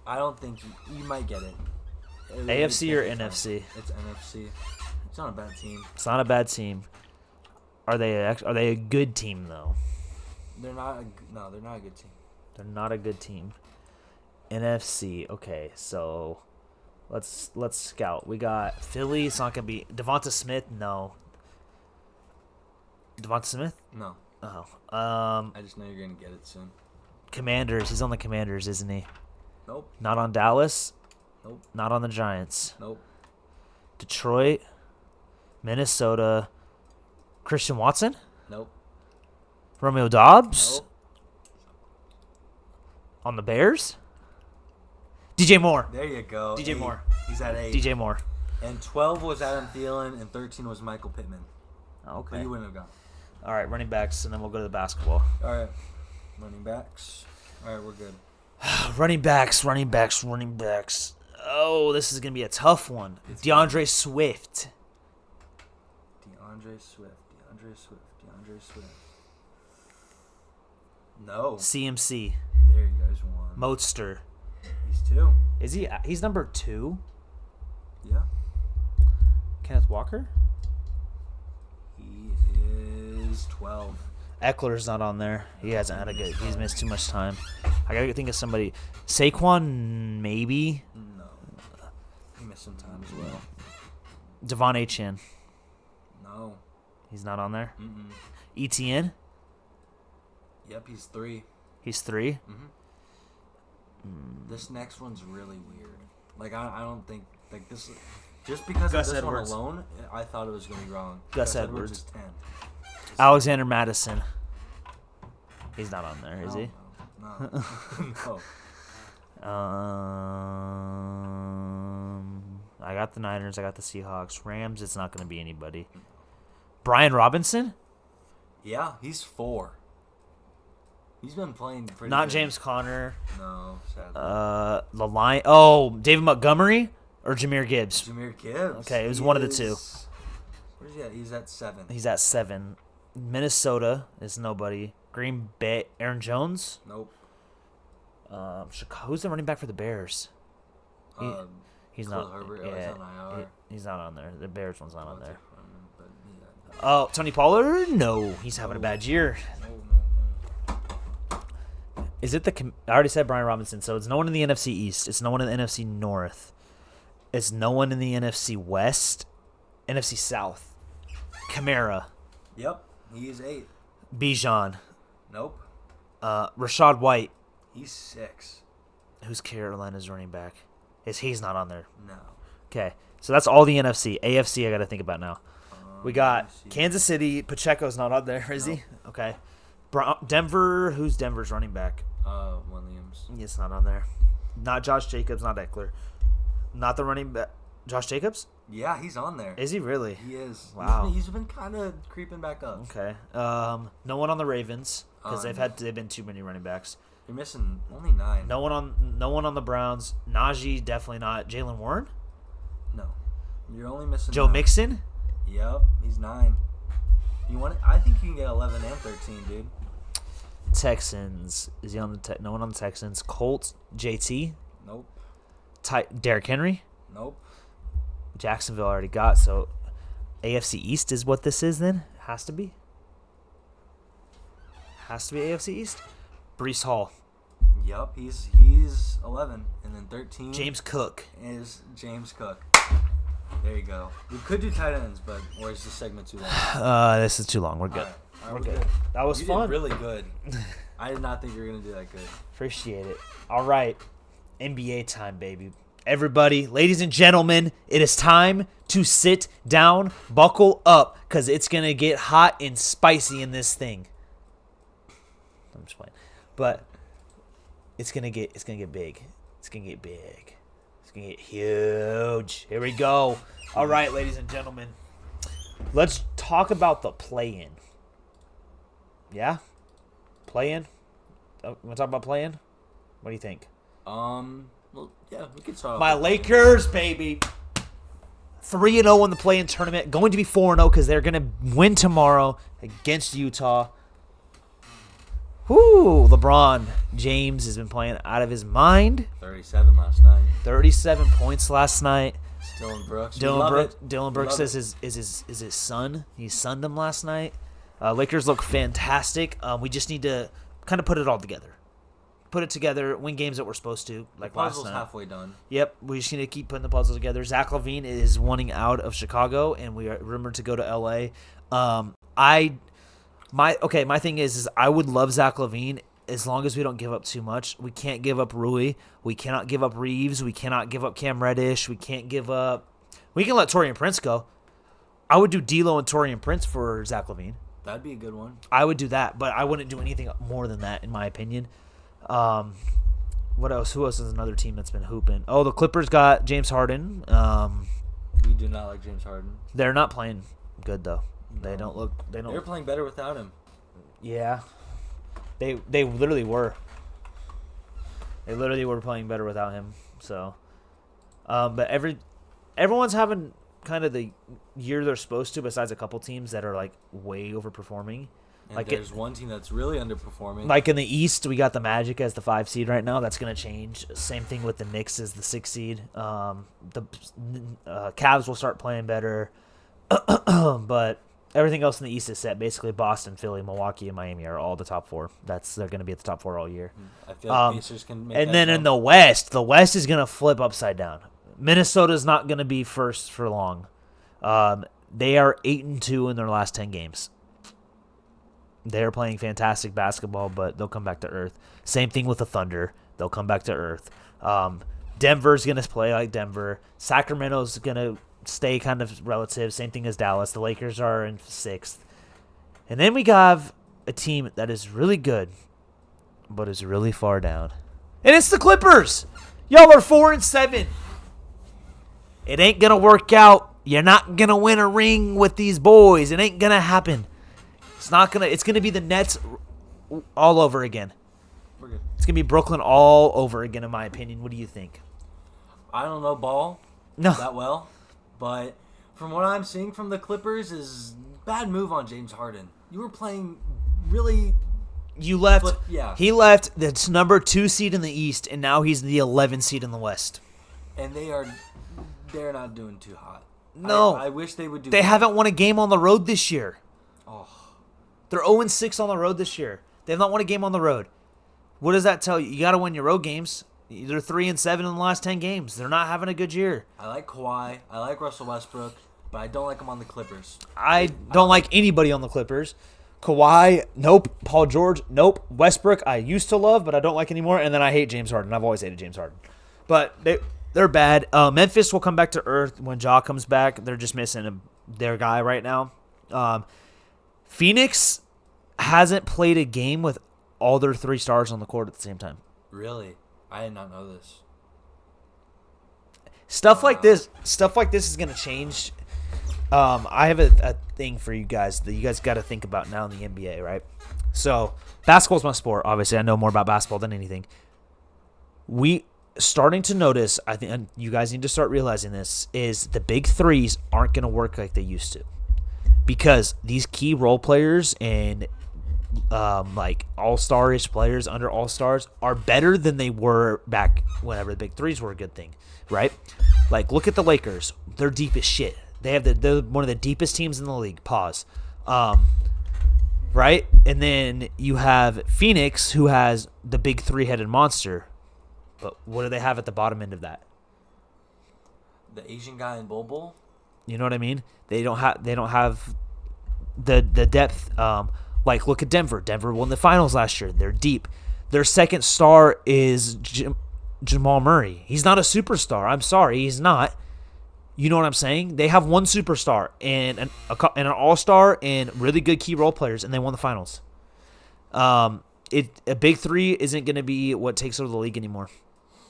I don't think you might get it. AFC or It's NFC? It's NFC. It's not a bad team. It's not a bad team. Are they a good team though? They're not. They're not a good team. They're not a good team. NFC. Okay, so let's scout. We got Philly. It's not gonna be Devonta Smith. No. Devonta Smith? No. Oh. I just know you're gonna get it soon. Commanders. He's on the Commanders, isn't he? Nope. Not on Dallas. Nope. Not on the Giants. Nope. Detroit. Minnesota. Christian Watson. Nope. Romeo Dobbs. Nope. On the Bears. DJ Moore. There you go. DJ 8. Moore. He's at 8. DJ Moore. And 12 was Adam Thielen, and 13 was Michael Pittman. But Okay. you wouldn't have gone. All right, running backs, and then we'll go to the basketball. All right. Running backs. All right, we're good. running backs. Oh, this is going to be a tough one. DeAndre Swift. DeAndre Swift. No. CMC. There you go. There's one. Mostert. He's 2. Is he? He's number 2. Yeah. Kenneth Walker. He is 12. Eckler's not on there. He hasn't had a good. He's missed too much time. I gotta think of somebody. Saquon, maybe. No. He missed some time as well. Devon Achane. No. He's not on there. Mm-mm. ETN. Yep, he's 3. He's 3. This next one's really weird. Like, I don't think, like, this, just because Gus of this Edwards. one alone, I thought it was going to be wrong. Gus Edwards. is 10. Alexander Madison. He's not on there, is he? No. No. I got the Niners. I got the Seahawks. Rams. It's not going to be anybody. Brian Robinson. Yeah, he's 4. He's been playing pretty Not good. James Conner. No, sadly. The line. Oh, David Montgomery or Jahmyr Gibbs. Jahmyr Gibbs. Okay, it was one of the two. Where's he at? He's at 7. He's at 7. Minnesota is nobody. Green Bay. Aaron Jones. Nope. Chicago. Who's the running back for the Bears? He's Khalil not. Herbert. Yeah, He's on IR. he's not on there. The Bears one's not on there. But yeah. Oh, Tony Pollard? No, he's having a bad year. No. Is it the? I already said Brian Robinson, so it's no one in the NFC East. It's no one in the NFC North. It's no one in the NFC West. NFC South. Kamara. Yep, he is 8. Bijan. Nope. Rashad White. He's 6. Who's Carolina's running back? He's not on there. No. Okay, so that's all the NFC. AFC I got to think about now. We got let me see. Kansas City. Pacheco's not on there, is he? Nope. Okay. Denver. Who's Denver's running back? Williams. It's not on there. Not Josh Jacobs, not Eckler. Not the running back. Josh Jacobs? Yeah, he's on there. Is he really? He is. Wow. He's been kind of creeping back up. Okay. No one on the Ravens because No. they've been too many running backs. You're missing only 9. No one on the Browns. Najee definitely not. Jalen Warren? No. You're only missing Joe 9. Mixon? Yep, he's 9. You want? I think you can get 11 and 13, dude. Texans. Is he on the no one on the Texans? Colts, JT, Nope. Derrick Henry, Nope. Jacksonville already got, so AFC East is what this is then? Has to be. Has to be AFC East. Brees Hall, Yep, he's 11, and then 13 James Cook. is James Cook. There you go. We could do tight ends, but or is the segment too long? This is too long. We're good. All right, We're good. That was you fun. did really good. I did not think you were gonna do that good. Appreciate it. All right. NBA time, baby. Everybody, ladies and gentlemen, it is time to sit down, buckle up, because it's going to get hot and spicy in this thing. I'm just playing. But it's going to get big. It's going to get big. It's going to get huge. Here we go. All right, ladies and gentlemen. Let's talk about the play-in. Yeah? Play-in? Want to talk about play-in? What do you think? Well, yeah, we could start. My Lakers, baby. 3-0 in the play-in tournament. Going to be 4-0 because they're going to win tomorrow against Utah. Whoo, LeBron James has been playing out of his mind. 37 last night. 37 points last night. Dylan Brooks. Dylan Brooks says is his son. He sunned him last night. Lakers look fantastic. We just need to kind of put it all together. put it together, win games that we're supposed to, like last Puzzle's night. halfway done. Yep, we just need to keep putting the puzzle together. Zach LaVine is wanting out of Chicago, and we are rumored to go to LA. My thing is I would love Zach LaVine as long as we don't give up too much. We can't give up Rui. We cannot give up Reeves. We cannot give up Cam Reddish. We can't give up. We can let Torian Prince go. I would do D'Lo and Torian Prince for Zach LaVine. That'd be a good one. I would do that, but I wouldn't do anything more than that, in my opinion. What else? Who else is another team that's been hooping? Oh, the Clippers got James Harden. We do not like James Harden. They're not playing good though. No. They don't look. They don't. They're playing better without him. Yeah, they literally were. They literally were playing better without him. So, but everyone's having kind of the year they're supposed to, besides a couple teams that are like way overperforming. And Like there's one team that's really underperforming. Like in the East, we got the Magic as the 5 seed right now. That's going to change. Same thing with the Knicks as the 6 seed. The Cavs will start playing better. But everything else in the East is set. Basically, Boston, Philly, Milwaukee, and Miami are all the top 4. They're going to be at the top 4 all year. I feel like Pacers can make And that then jump. in the West is going to flip upside down. Minnesota's not going to be first for long. They are 8-2 in their last 10 games. They're playing fantastic basketball, but they'll come back to earth. Same thing with the Thunder. They'll come back to earth. Denver's going to play like Denver. Sacramento's going to stay kind of relative. Same thing as Dallas. The Lakers are in 6th. And then we have a team that is really good, but is really far down. And it's the Clippers. Y'all are 4-7. It ain't going to work out. You're not going to win a ring with these boys. It ain't going to happen. It's gonna be the Nets all over again. We're good. It's gonna be Brooklyn all over again, in my opinion. What do you think? I don't know ball No. that well, but from what I'm seeing from the Clippers is bad move on James Harden. You were playing really. You left. Yeah. He left the number 2 seed in the East, and now he's the 11 seed in the West. And they're not doing too hot. No. I wish they would do. They better. haven't won a game on the road this year. Oh. They're 0-6 on the road this year. They've not won a game on the road. What does that tell you? You got to win your road games. They're 3-7 in the last 10 games. They're not having a good year. I like Kawhi. I like Russell Westbrook, but I don't like him on the Clippers. I don't like anybody on the Clippers. Kawhi, nope. Paul George, nope. Westbrook, I used to love, but I don't like anymore. And then I hate James Harden. I've always hated James Harden. But they're bad. Memphis will come back to earth when Ja comes back. They're just missing their guy right now. Phoenix hasn't played a game with all their 3 stars on the court at the same time. Really? I did not know this. Stuff like this is going to change. I have a thing for you guys that you guys got to think about now in the NBA, right? So, basketball's my sport. Obviously, I know more about basketball than anything. We starting to notice, I think, and you guys need to start realizing this, is the big 3s aren't going to work like they used to. Because these key role players and like all-star-ish players under all-stars are better than they were back whenever the big 3s were a good thing, right? Like, look at the Lakers. They're deep as shit. They're one of the deepest teams in the league. Pause. Right? And then you have Phoenix, who has the big 3-headed monster. But what do they have at the bottom end of that? The Asian guy in Bol Bol? You know what I mean? They don't have the depth. Like, look at Denver. Denver won the finals last year. They're deep. Their second star is Jamal Murray. He's not a superstar. I'm sorry, he's not. You know what I'm saying? They have one superstar and an all-star and really good key role players, and they won the finals. A big 3 isn't going to be what takes over the league anymore.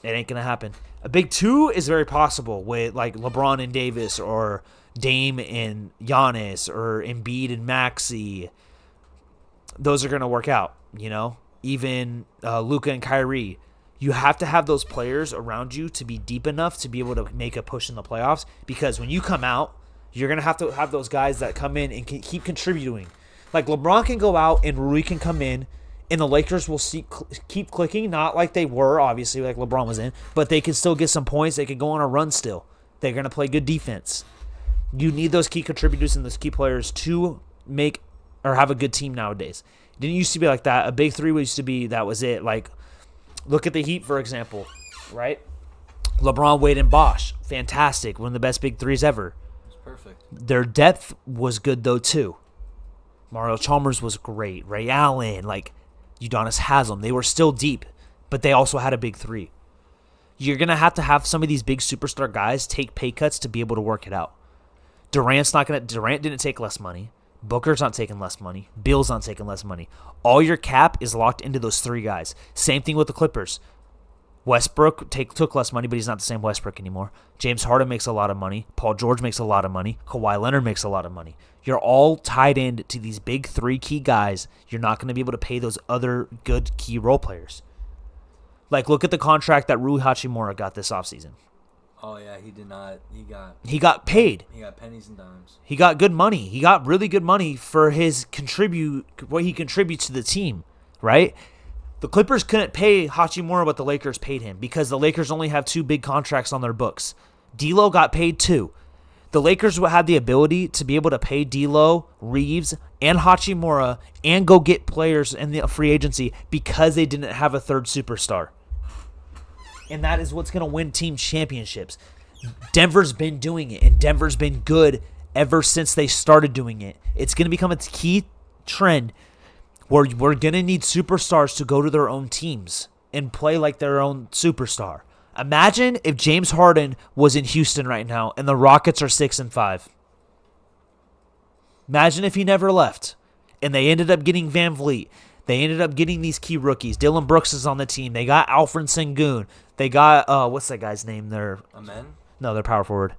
It ain't going to happen. A big 2 is very possible with like LeBron and Davis or Dame and Giannis or Embiid and Maxey. Those are going to work out, you know? Even Luka and Kyrie. You have to have those players around you to be deep enough to be able to make a push in the playoffs, because when you come out, you're going to have those guys that come in and can keep contributing. Like LeBron can go out and Rui can come in, and the Lakers will keep clicking, not like they were, obviously, like LeBron was in, but they can still get some points. They can go on a run still. They're going to play good defense. You need those key contributors and those key players to make or have a good team nowadays. It didn't used to be like that. A big 3 used to be that was it. Like Look at the Heat, for example, right? LeBron, Wade, and Bosh. Fantastic. One of the best big threes ever. It's perfect. Their depth was good, though, too. Mario Chalmers was great. Ray Allen, like Udonis Haslem. They were still deep, but they also had a big three. You're going to have some of these big superstar guys take pay cuts to be able to work it out. Durant didn't take less money. Booker's not taking less money. Beal's not taking less money. All your cap is locked into those three guys. Same thing with the Clippers. Westbrook took less money, but he's not the same Westbrook anymore. James Harden makes a lot of money. Paul George makes a lot of money. Kawhi Leonard makes a lot of money. You're all tied in to these big three key guys. You're not going to be able to pay those other good key role players. Like, look at the contract that Rui Hachimura got this offseason. Oh, yeah, he did not. He got paid. He got pennies and dimes. He got good money. He got really good money for what he contributes to the team, right? The Clippers couldn't pay Hachimura what the Lakers paid him because the Lakers only have two big contracts on their books. D'Lo got paid too. The Lakers had the ability to be able to pay D'Lo, Reeves, and Hachimura and go get players in the free agency because they didn't have a third superstar. And that is what's going to win team championships. Denver's been doing it, and Denver's been good ever since they started doing it. It's going to become a key trend where we're going to need superstars to go to their own teams and play like their own superstar. Imagine if James Harden was in Houston right now and the Rockets are 6-5. Imagine if he never left and they ended up getting Van Vliet. They ended up getting these key rookies. Dylan Brooks is on the team. They got Alfred Sengun. They got, what's that guy's name? Amen? No, they're power forward.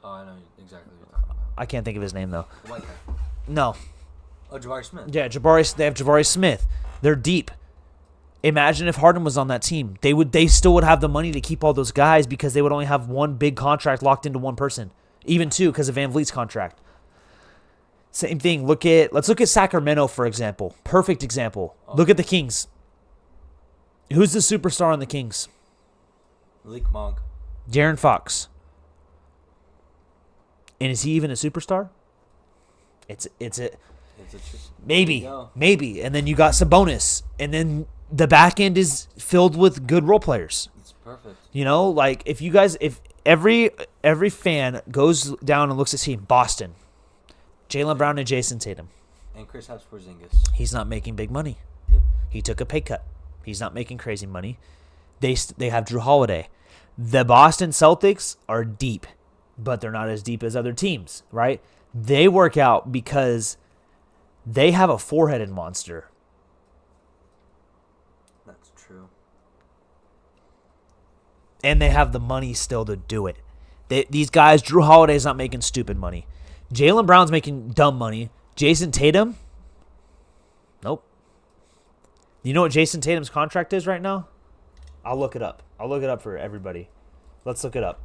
Oh, I know exactly what you're talking about. I can't think of his name, though. The white guy. No. Oh, Jabari Smith. Yeah, they have Jabari Smith. They're deep. Imagine if Harden was on that team. They still would have the money to keep all those guys because they would only have one big contract locked into one person. Even two because of Van Vliet's contract. Same thing. Let's look at Sacramento, for example. Perfect example. Oh. Look at the Kings. Who's the superstar on the Kings? Malik Monk. De'Aaron Fox. And is he even a superstar? Maybe. And then you got Sabonis. And then the back end is filled with good role players. It's perfect. You know, like if every fan goes down and looks at team, Boston, Jaylen Brown and Jason Tatum. And Kristaps Porzingis. He's not making big money. Yep. He took a pay cut. He's not making crazy money. They have Drew Holiday. The Boston Celtics are deep, but they're not as deep as other teams, right? They work out because they have a four-headed monster. That's true. And they have the money still to do it. These guys, Drew Holiday's not making stupid money. Jaylen Brown's making dumb money. Jason Tatum? Nope. You know what Jason Tatum's contract is right now? I'll look it up. I'll look it up for everybody. Let's look it up.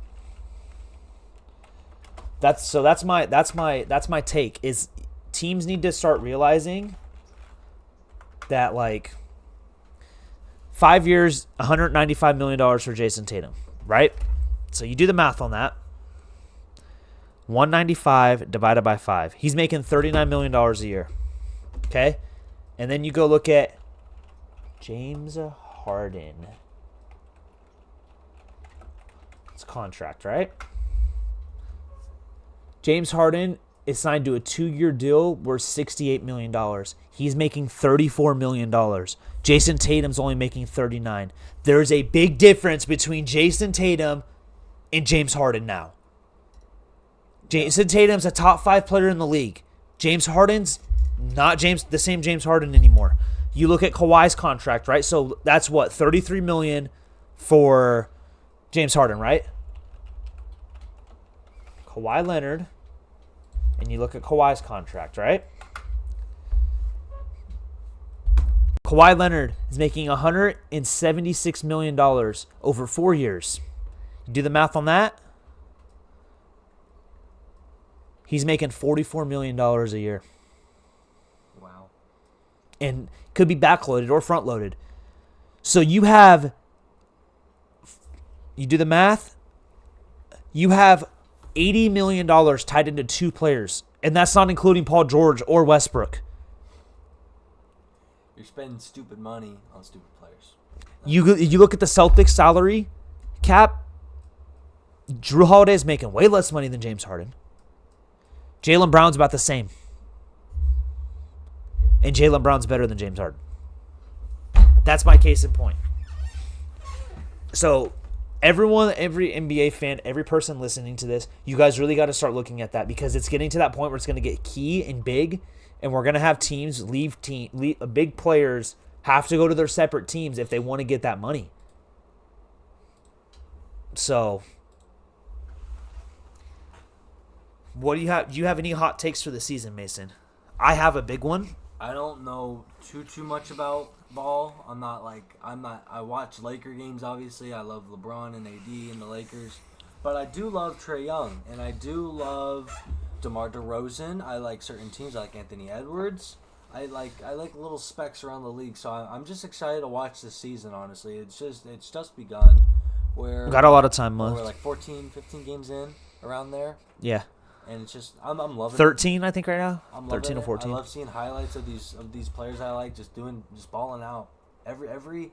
That's my take is teams need to start realizing that like 5 years, $195 million for Jason Tatum, right? So you do the math on that. 195 divided by 5. He's making $39 million a year. Okay? And then you go look at James Harden. It's contract, right? James Harden is signed to a 2-year deal worth $68 million. He's making $34 million. Jason Tatum's only making $39. There's a big difference between Jason Tatum and James Harden now. Jason Tatum's a top 5 player in the league. James Harden's not the same James Harden anymore. You look at Kawhi's contract, right? So that's what, $33 million for James Harden, right? Kawhi Leonard, and you look at Kawhi's contract, right? Kawhi Leonard is making $176 million over 4 years. You do the math on that? He's making $44 million a year. Wow. And could be backloaded or front loaded. So you do the math, you have $80 million tied into 2 players. And that's not including Paul George or Westbrook. You're spending stupid money on stupid players. You look at the Celtics salary cap. Drew Holiday is making way less money than James Harden. Jaylen Brown's about the same. And Jaylen Brown's better than James Harden. That's my case in point. So, everyone, every NBA fan, every person listening to this, you guys really got to start looking at that because it's getting to that point where it's going to get key and big, and we're going to have teams leave big players have to go to their separate teams if they want to get that money. So, what do you have? Do you have any hot takes for the season, Mason? I have a big one. I don't know too much about ball. I watch Laker games, obviously. I love LeBron and AD and the Lakers. But I do love Trae Young, and I do love DeMar DeRozan. I like certain teams. I like Anthony Edwards. I like little specks around the league. So I'm just excited to watch this season, honestly. It's just begun. We got a lot of time left. We're like 14, 15 games in, around there. Yeah. And it's just I'm loving 13, I think, right now. I'm 13 or 14. I love seeing highlights of these players I like just balling out. Every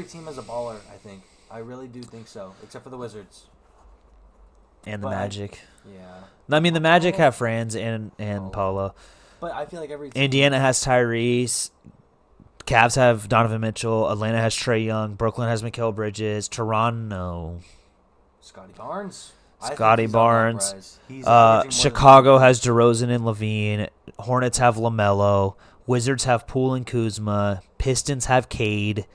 team is a baller, I think. I really do think so, except for the Wizards. And the Magic. Yeah. I mean, the Magic have Franz and Paulo. But I feel like every team, Indiana has Tyrese. Cavs have Donovan Mitchell. Atlanta has Trae Young. Brooklyn has Mikal Bridges. Toronto. Scotty Barnes. Chicago has DeRozan and Levine. Hornets have LaMelo. Wizards have Poole and Kuzma. Pistons have Cade.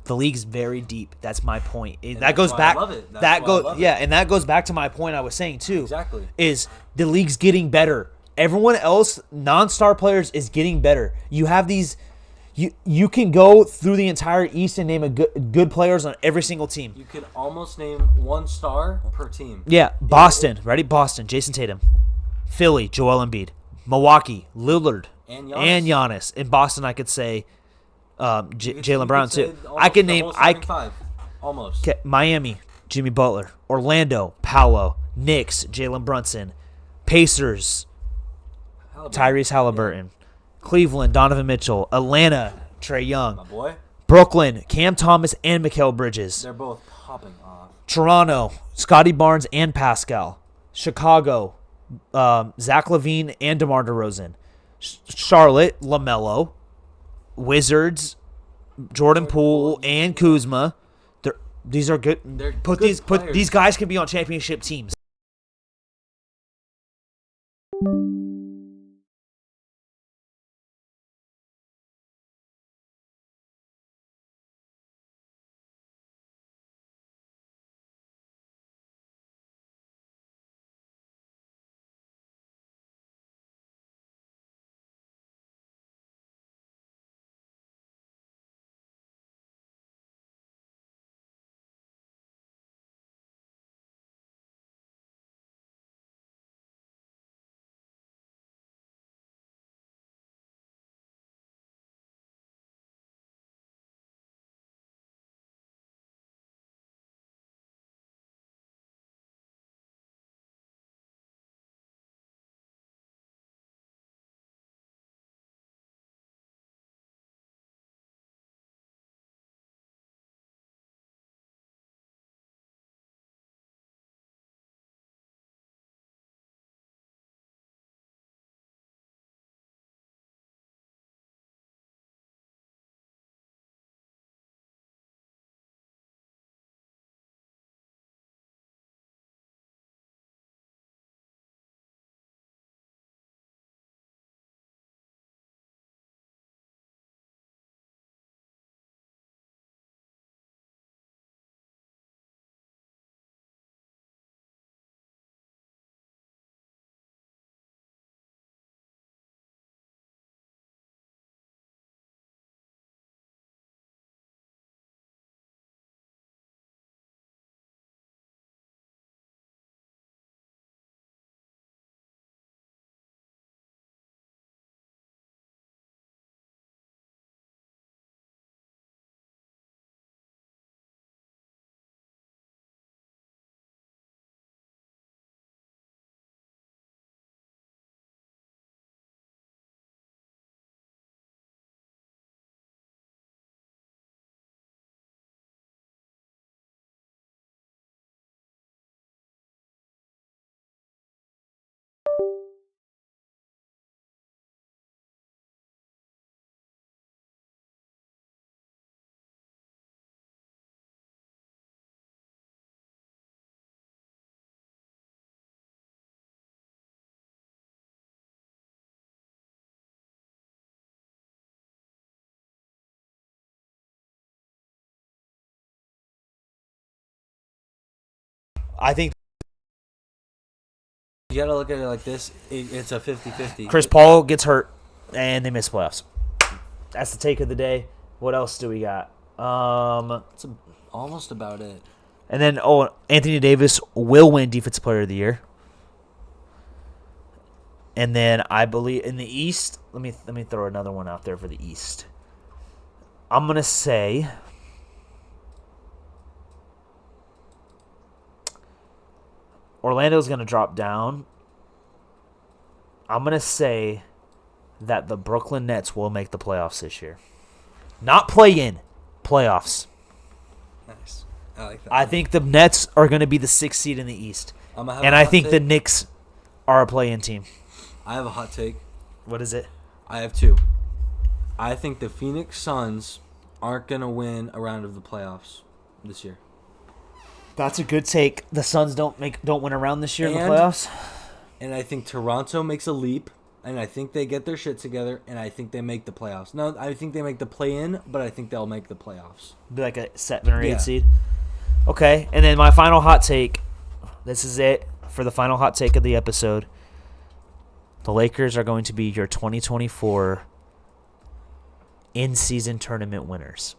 The league's very deep. That's my point. That goes back. And that goes back to my point I was saying too. Exactly. Is the league's getting better. Everyone else, non-star players, is getting better. You have these. You can go through the entire East and name a good players on every single team. You can almost name one star per team. Yeah, Boston. Ready? Boston. Jason Tatum. Philly. Joel Embiid. Milwaukee. Lillard. And Giannis. In Boston, I could say Jaylen Brown too. I can name five. Almost. Miami. Jimmy Butler. Orlando. Paolo. Knicks. Jalen Brunson. Pacers. Tyrese Halliburton. Yeah. Cleveland, Donovan Mitchell. Atlanta, Trae Young. My boy. Brooklyn, Cam Thomas and Mikal Bridges. They're both popping off. Toronto, Scotty Barnes and Pascal. Chicago, Zach LaVine and DeMar DeRozan. Charlotte, LaMelo. Wizards, Jordan Poole and Kuzma. These are good. These guys can be on championship teams. I think You gotta look at it like this. It's a 50-50. Chris Paul gets hurt, and they miss playoffs. That's the take of the day. What else do we got? That's almost about it. And then, Anthony Davis will win Defensive Player of the Year. And then I believe in the East, let me throw another one out there for the East. I'm gonna say Orlando's gonna drop down. I'm gonna say that the Brooklyn Nets will make the playoffs this year. Not play in, playoffs. Nice. I like that. I think the Nets are gonna be the 6th seed in the East. and I think the Knicks are a play-in team. I have a hot take. What is it? I have two. I think the Phoenix Suns aren't gonna win a round of the playoffs this year. That's a good take. The Suns don't win a round this year in the And- playoffs. And I think Toronto makes a leap, and I think they get their shit together, and I think they make the playoffs. No, I think they make the play-in, but I think they'll make the playoffs. Be like a 7 or 8 Yeah. seed. Okay, and then my final hot take. This is it for the final hot take of the episode. The Lakers are going to be your 2024 in-season tournament winners.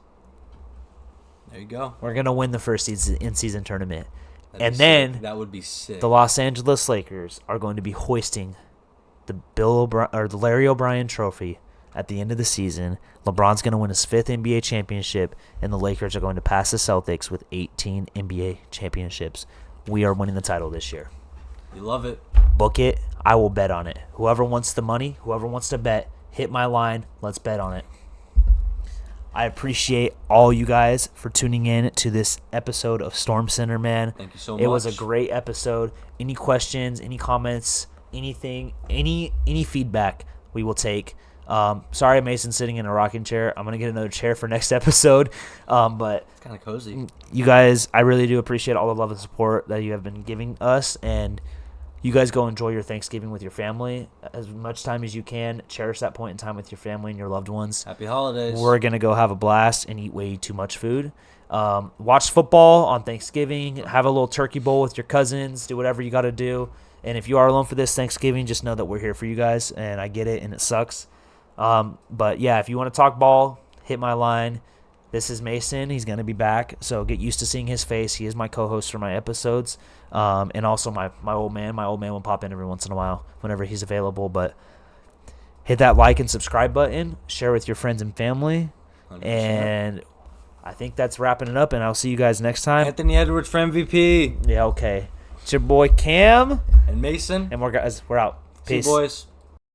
There you go. We're going to win the first in-season tournament. That'd And be then sick. That would be sick. The Los Angeles Lakers are going to be hoisting the the Larry O'Brien Trophy at the end of the season. LeBron's going to win his 5th NBA championship, and the Lakers are going to pass the Celtics with 18 NBA championships. We are winning the title this year. You love it. Book it. I will bet on it. Whoever wants the money, whoever wants to bet, hit my line. Let's bet on it. I appreciate all you guys for tuning in to this episode of Storm Center, man. Thank you so much. It was a great episode. Any questions, any comments, anything, any feedback we will take. Sorry, Mason sitting in a rocking chair. I'm gonna get another chair for next episode. But It's kind of cozy. you guys, I really do appreciate all the love and support that you have been giving us, and you guys go enjoy your Thanksgiving with your family as much time as you can. Cherish that point in time with your family and your loved ones. Happy holidays. We're going to go have a blast and eat way too much food. Watch football on Thanksgiving. Have a little turkey bowl with your cousins. Do whatever you got to do. And if you are alone for this Thanksgiving, just know that we're here for you guys. And I get it, and it sucks. But, yeah, if you want to talk ball, hit my line. This is Mason. He's going to be back, so get used to seeing his face. He is my co-host for my episodes, and also my old man. My old man will pop in every once in a while whenever he's available. But hit that like and subscribe button. Share with your friends and family. 100%. And I think that's wrapping it up, and I'll see you guys next time. Anthony Edwards for MVP. Yeah, okay. It's your boy Cam, And Mason. and we're out. See you, Peace. boys.